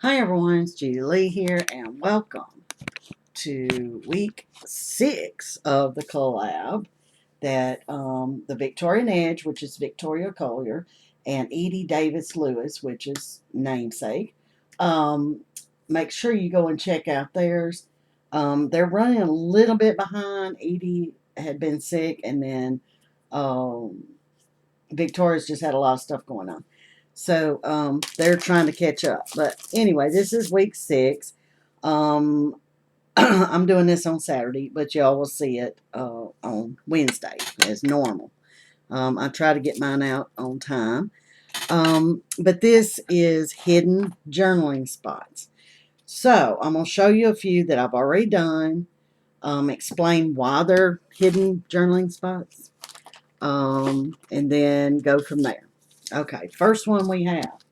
Hi everyone, it's Judy Lee here, and welcome to week 6 of the collab that the Victorian Edge, which is Victoria Collier, and Edie Davis Lewis, which is namesake. Um, Make sure you go and check out theirs. They're running a little bit behind. Edie had been sick, and then um, Victoria's just had a lot of stuff going on. So they're trying to catch up. But anyway, this is week 6. Um, I'm doing this on Saturday, but y'all will see it on Wednesday as normal. I try to get mine out on time. But this is hidden journaling spots. So I'm going to show you a few that I've already done, explain why they're hidden journaling spots, and then go from there. Okay, first one we have,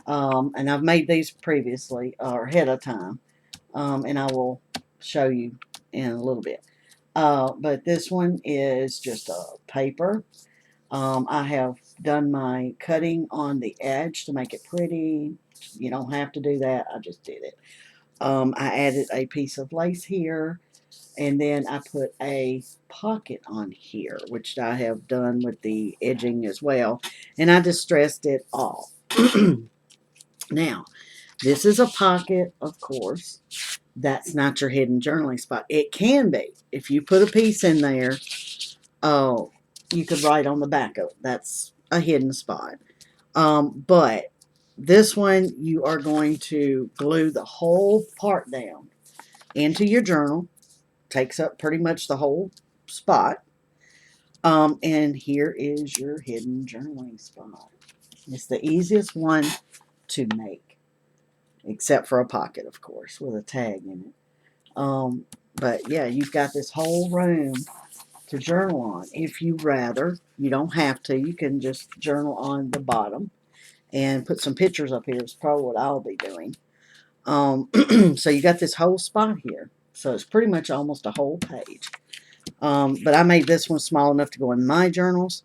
and I've made these previously or ahead of time, and I will show you in a little bit. But this one is just a paper. I have done my cutting on the edge to make it pretty. You don't have to do that. I just did it. I added a piece of lace here, and then I put a pocket on here, which I have done with the edging as well, and I distressed it all. Now, this is a pocket, of course. That's not your hidden journaling spot. It can be. If you put a piece in there, oh, you could write on the back of it. That's a hidden spot. But this one, you are going to glue the whole part down into your journal. Takes up pretty much the whole spot. And here is your hidden journaling spot. It's the easiest one to make, except for a pocket, of course, with a tag in it. But yeah, you've got this whole room to journal on. If you rather, you don't have to. You can just journal on the bottom and put some pictures up here. It's probably what I'll be doing. So you got this whole spot here. So it's pretty much almost a whole page. But I made this one small enough to go in my journals.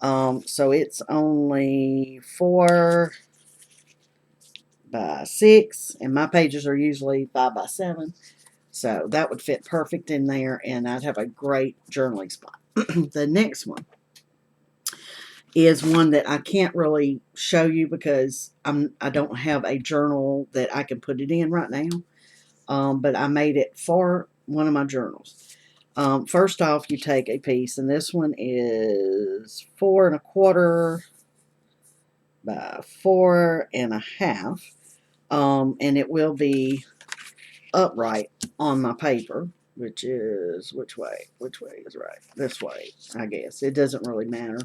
So it's only 4 by 6, and my pages are usually 5 by 7. So that would fit perfect in there, and I'd have a great journaling spot. The next one is one that I can't really show you because I don't have a journal that I can put it in right now. But I made it for one of my journals. First off, you take a piece, and this one is 4 1/4 by 4 1/2, and it will be upright on my paper, which is which way is right? This way, I guess. It doesn't really matter.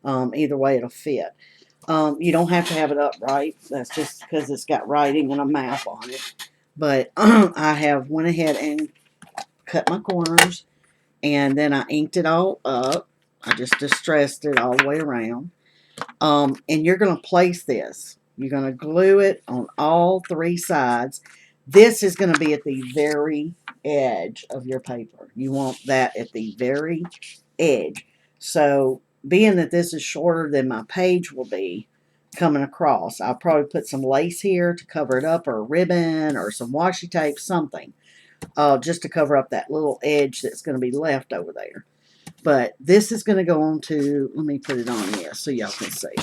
Either way, it'll fit. You don't have to have it upright. That's just because it's got writing and a map on it. But I have went ahead and cut my corners, and then I inked it all up. I just distressed it all the way around. And you're going to place this. You're going to glue it on all 3 sides. This is going to be at the very edge of your paper. You want that at the very edge. So, being that this is shorter than my page will be coming across, I'll probably put some lace here to cover it up, or a ribbon, or some washi tape, something, just to cover up that little edge that's going to be left over there. But this is going to go on to, let me put it on here so y'all can see.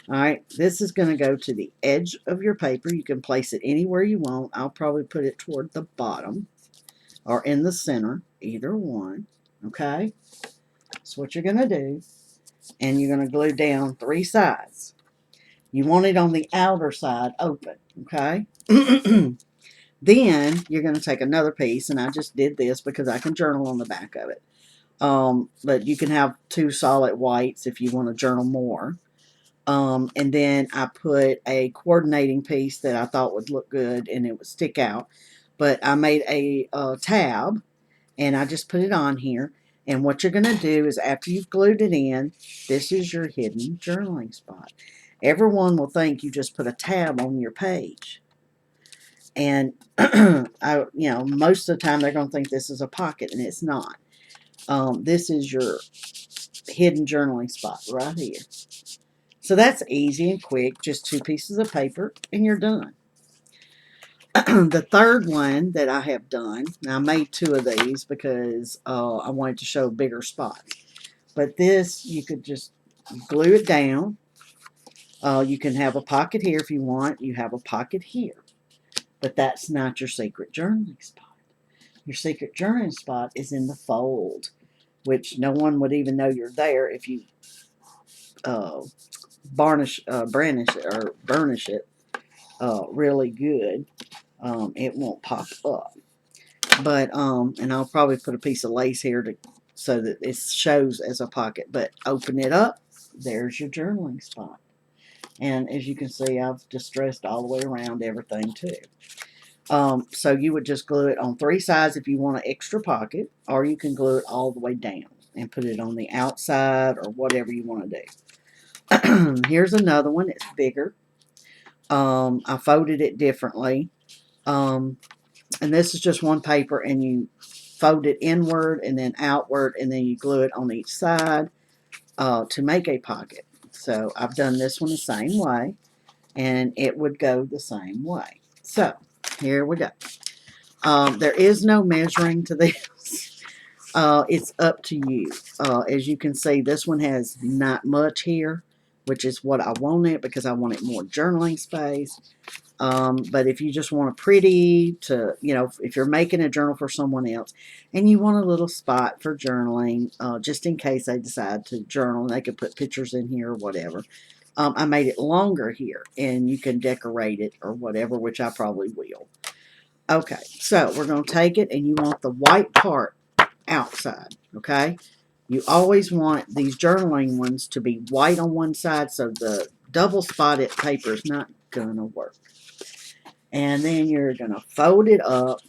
All right, this is going to go to the edge of your paper. You can place it anywhere you want. I'll probably put it toward the bottom or in the center, either one. Okay, that's what you're going to do. And you're going to glue down 3 sides. You want it on the outer side open, okay? Then you're going to take another piece, and I just did this because I can journal on the back of it. But you can have 2 solid whites if you want to journal more. And then I put a coordinating piece that I thought would look good and it would stick out. But I made a tab, and I just put it on here. And what you're going to do is, after you've glued it in, this is your hidden journaling spot. Everyone will think you just put a tab on your page. And, most of the time they're going to think this is a pocket, and it's not. This is your hidden journaling spot right here. So that's easy and quick. Just 2 pieces of paper, and you're done. The third one that I have done, now I made 2 of these because I wanted to show bigger spots. But this, you could just glue it down. You can have a pocket here if you want. You have a pocket here. But that's not your secret journaling spot. Your secret journaling spot is in the fold, which no one would even know you're there if you uh, burnish it or burnish it really good. It won't pop up. But and I'll probably put a piece of lace here to so that it shows as a pocket. But open it up. There's your journaling spot. And as you can see, I've distressed all the way around everything too. So you would just glue it on 3 sides if you want an extra pocket, or you can glue it all the way down and put it on the outside or whatever you want to do. Here's another one. It's bigger. I folded it differently. And this is just one paper, and you fold it inward and then outward, and then you glue it on each side to make a pocket. So I've done this one the same way, and it would go the same way. So here we go. There is no measuring to this. It's up to you. As you can see, this one has not much here, which is what I wanted because I wanted more journaling space. But if you just want a pretty to, if you're making a journal for someone else and you want a little spot for journaling, just in case they decide to journal, and they could put pictures in here or whatever. I made it longer here, and you can decorate it or whatever, which I probably will. Okay, so we're going to take it, and you want the white part outside, okay? You always want these journaling ones to be white on one side, so the double spotted paper is not going to work. And then you're going to fold it up.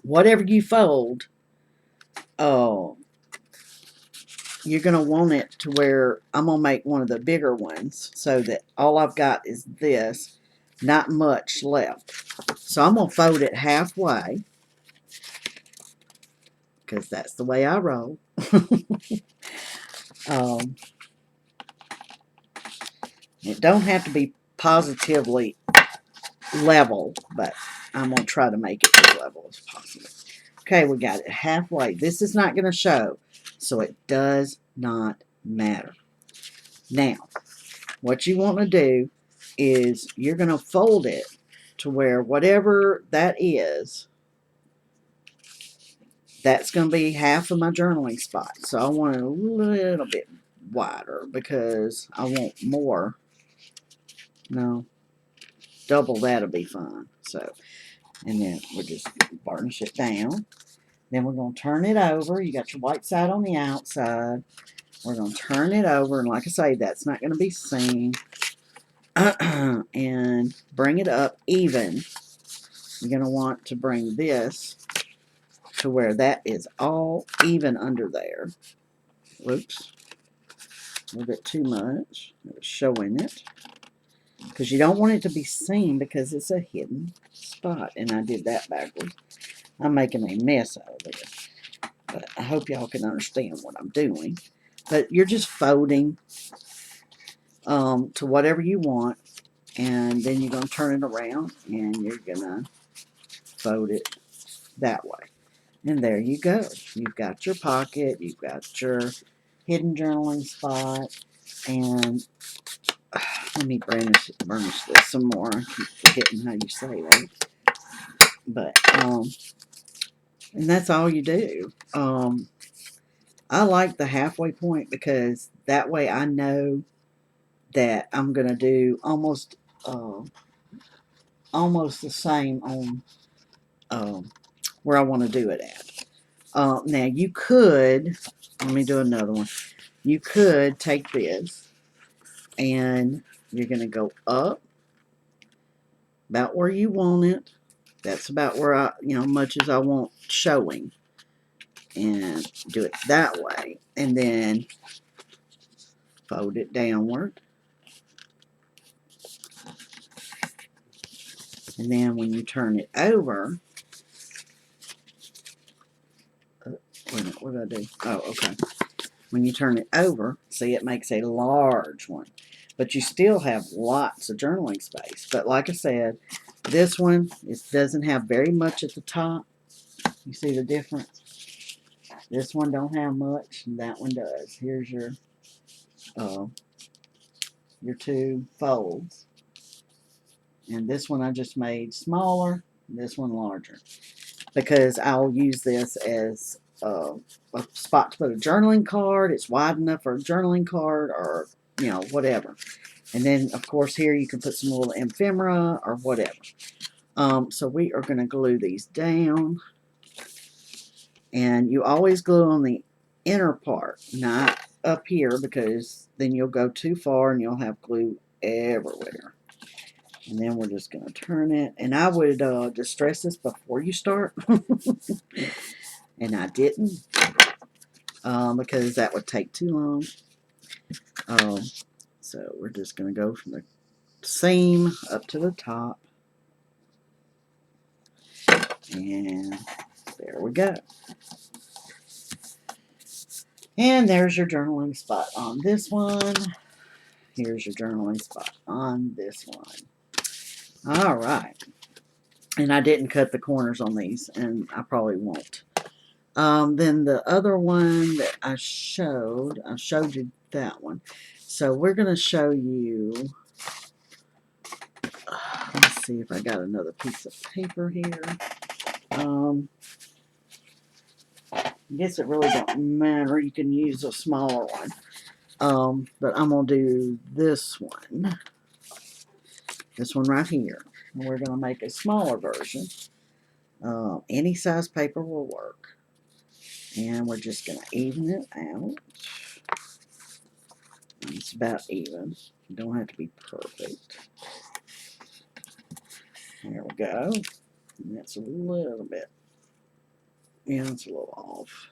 Whatever you fold, you're going to want it to where I'm going to make one of the bigger ones so that all I've got is this, not much left. So I'm going to fold it halfway because that's the way I roll. It don't have to be positively level, but I'm going to try to make it as level as possible. Okay, we got it halfway. This is not going to show, so it does not matter. Now, what you want to do is you're going to fold it to where whatever that is, that's going to be half of my journaling spot. So I want it a little bit wider because I want more. No, double that'll be fine. So, and then we'll just varnish it down. Then we're going to turn it over. You got your white side on the outside. We're going to turn it over. And like I say, that's not going to be seen. And bring it up even. You're going to want to bring this to where that is all even under there. Whoops. A little bit too much. It was showing it. Because you don't want it to be seen because it's a hidden spot. And I did that backwards. I'm making a mess out of it. But I hope y'all can understand what I'm doing. But you're just folding to whatever you want. And then you're going to turn it around. And you're going to fold it that way. And there you go. You've got your pocket. You've got your hidden journaling spot. And let me burnish this some more. I keep forgetting how you say that. But, and that's all you do. I like the halfway point because that way I know that I'm going to do almost the same on where I want to do it at. Now you could, let me do another one. You could take this and you're going to go up about where you want it. That's about where I, much as I want showing. And do it that way. And then fold it downward. And then when you turn it over, what did I do? Oh, okay. When you turn it over, see, it makes a large one. but you still have lots of journaling space. But like I said, this one, it doesn't have very much at the top. You see the difference? This one don't have much, and that one does. Here's your two folds. And this one I just made smaller, this one larger. Because I'll use this as a spot to put a journaling card. It's wide enough for a journaling card or, whatever. And then, of course, here you can put some little ephemera or whatever. So we are going to glue these down. And you always glue on the inner part, not up here, because then you'll go too far and you'll have glue everywhere. And then we're just going to turn it. And I would distress this before you start. And I didn't. Because that would take too long. So we're just going to go from the seam up to the top. And there we go. And there's your journaling spot on this one. Here's your journaling spot on this one. All right. And I didn't cut the corners on these, and I probably won't. Then the other one that I showed you that one. So we're going to show you, let's see if I got another piece of paper here. I guess it really don't matter. You can use a smaller one. But I'm going to do this one. This one right here. And we're going to make a smaller version. Any size paper will work. And we're just going to even it out. It's about even. You don't have to be perfect. There we go. And that's a little bit. Yeah, it's a little off.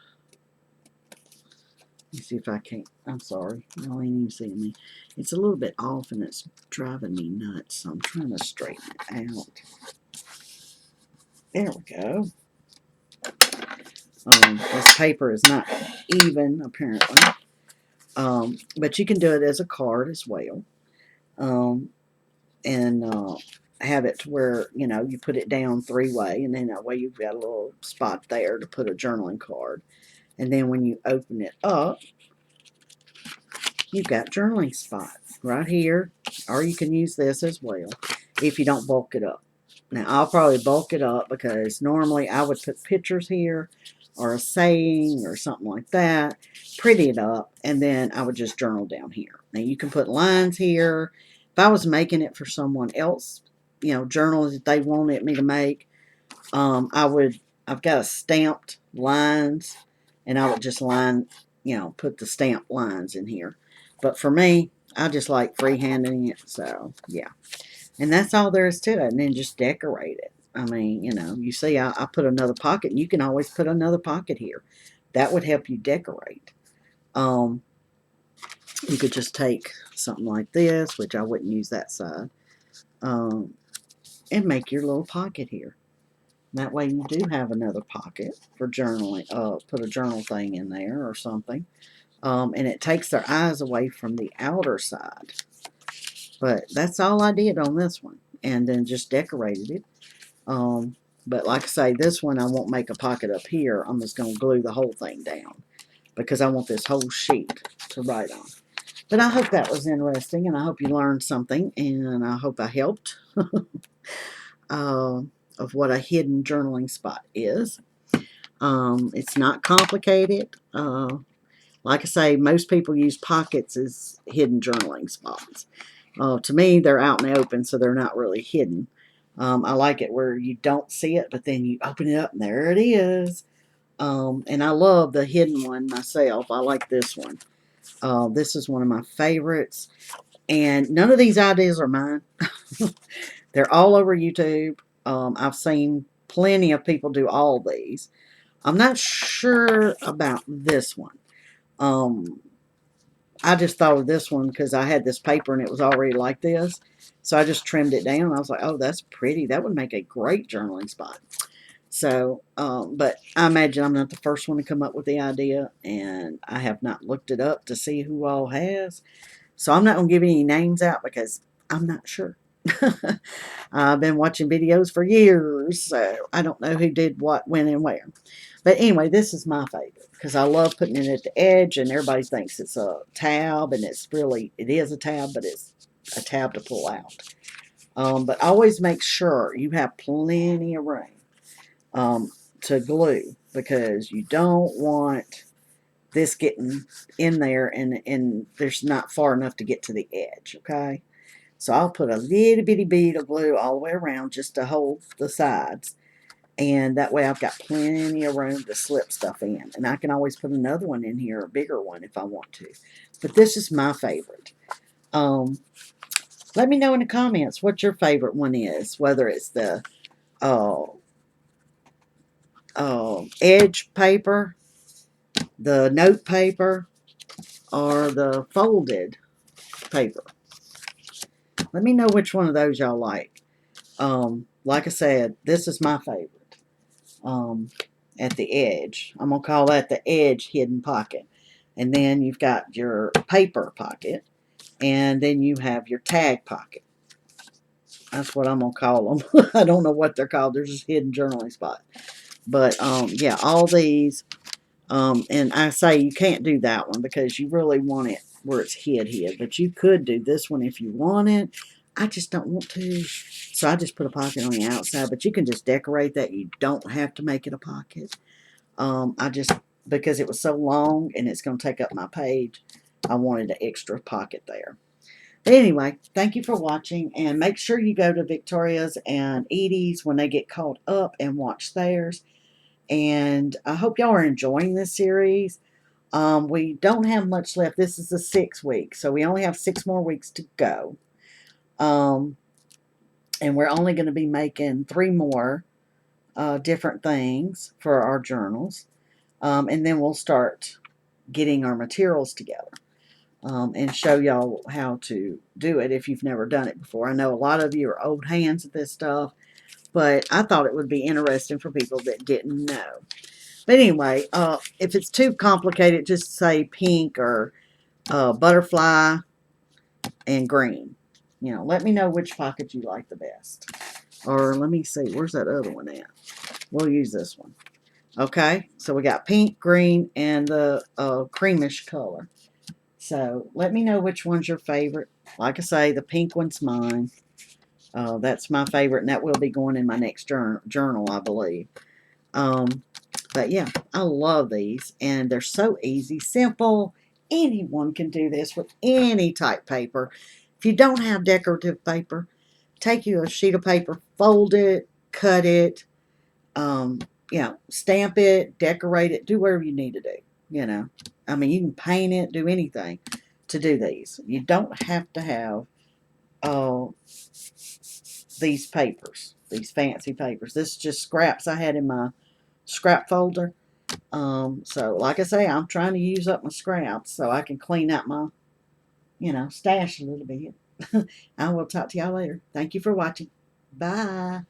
Let me see if I can't. I'm sorry. No, ain't even seeing me. It's a little bit off and it's driving me nuts. So I'm trying to straighten it out. There we go. This paper is not even, apparently. But you can do it as a card as well. And have it to where, you put it down three-way, and then that way you've got a little spot there to put a journaling card. And then when you open it up, you've got journaling spot right here, or you can use this as well if you don't bulk it up. Now, I'll probably bulk it up because normally I would put pictures here or a saying or something like that, pretty it up, and then I would just journal down here. Now, you can put lines here. If I was making it for someone else, journals that they wanted me to make, I've got a stamped lines, and I would just put the stamped lines in here. But for me, I just like freehanding it, so yeah. And that's all there is to it, and then just decorate it. I mean, you see I put another pocket, and you can always put another pocket here. That would help you decorate. You could just take something like this, which I wouldn't use that side, and make your little pocket here. That way you do have another pocket for journaling. Put a journal thing in there or something. And it takes their eyes away from the outer side. But that's all I did on this one. And then just decorated it. But like I say, this one I won't make a pocket up here. I'm just going to glue the whole thing down. Because I want this whole sheet to write on. But I hope that was interesting. And I hope you learned something. And I hope I helped. Of what a hidden journaling spot is. It's not complicated. Like I say, most people use pockets as hidden journaling spots. To me, they're out in the open, so they're not really hidden. I like it where you don't see it, but then you open it up, and there it is. And I love the hidden one myself. I like this one. This is one of my favorites. And none of these ideas are mine. They're all over YouTube. I've seen plenty of people do all these. I'm not sure about this one. I just thought of this one because I had this paper and it was already like this. So I just trimmed it down. I was like, oh, that's pretty. That would make a great journaling spot. So, but I imagine I'm not the first one to come up with the idea. And I have not looked it up to see who all has. So I'm not going to give any names out because I'm not sure. I've been watching videos for years, so I don't know who did what, when, and where. But anyway, this is my favorite because I love putting it at the edge, and everybody thinks it's a tab, and it is a tab, but it's a tab to pull out. But always make sure you have plenty of room to glue, because you don't want this getting in there and there's not far enough to get to the edge, okay? So I'll put a little bitty bead of glue all the way around just to hold the sides. And that way I've got plenty of room to slip stuff in. And I can always put another one in here, a bigger one if I want to. But this is my favorite. Let me know in the comments what your favorite one is. Whether it's the edge paper, the note paper, or the folded paper. Let me know which one of those y'all like. Like I said, this is my favorite. At the edge. I'm going to call that the edge hidden pocket. And then you've got your paper pocket. And then you have your tag pocket. That's what I'm going to call them. I don't know what they're called. They're just hidden journaling spots. But, yeah, all these. And I say you can't do that one because you really want it where it's hid. But you could do this one if you want it. I just don't want to. So I just put a pocket on the outside. But you can just decorate that. You don't have to make it a pocket. Because it was so long and it's going to take up my page, I wanted an extra pocket there. But anyway, thank you for watching, and make sure you go to Victoria's and Edie's when they get caught up and watch theirs. And I hope y'all are enjoying this series. We don't have much left. This is the 6th week, so we only have 6 more weeks to go. And we're only going to be making 3 more different things for our journals. And then we'll start getting our materials together and show y'all how to do it if you've never done it before. I know a lot of you are old hands at this stuff, but I thought it would be interesting for people that didn't know. But anyway, if it's too complicated, just say pink or butterfly and green. Let me know which pocket you like the best. Or let me see, where's that other one at? We'll use this one. Okay, so we got pink, green, and the creamish color. So let me know which one's your favorite. Like I say, the pink one's mine. That's my favorite, and that will be going in my next journal, I believe. But yeah, I love these, and they're so easy, simple. Anyone can do this with any type paper. If you don't have decorative paper, take you a sheet of paper, fold it, cut it, stamp it, decorate it, do whatever you need to do. I mean, you can paint it, do anything to do these. You don't have to have these papers, these fancy papers. This is just scraps I had in my scrap folder. So like I say, I'm trying to use up my scraps so I can clean out my, stash a little bit. I will talk to y'all later. Thank you for watching. Bye.